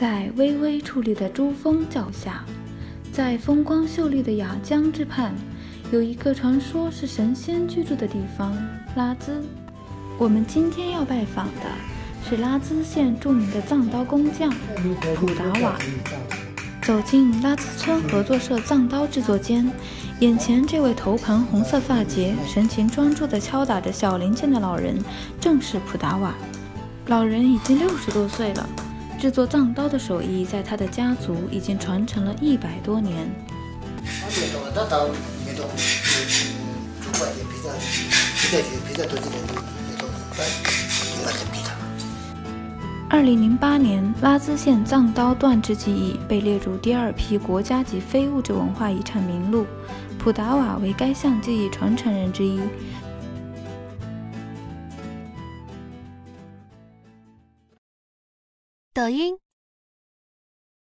在巍巍矗立的珠峰脚下，在风光秀丽的雅江之畔，有一个传说是神仙居住的地方——拉孜。我们今天要拜访的是拉孜县著名的藏刀工匠普达瓦。走进拉孜村合作社藏刀制作间，眼前这位头盘红色发结、神情专注地敲打着小零件的老人，正是普达瓦。老人已经60多岁了，制作藏刀的手艺在他的家族已经传承了100多年。2008年，拉孜县藏刀锻制技艺被列入第2批国家级非物质文化遗产名录，普达瓦为该项技艺传承人之一。抖音、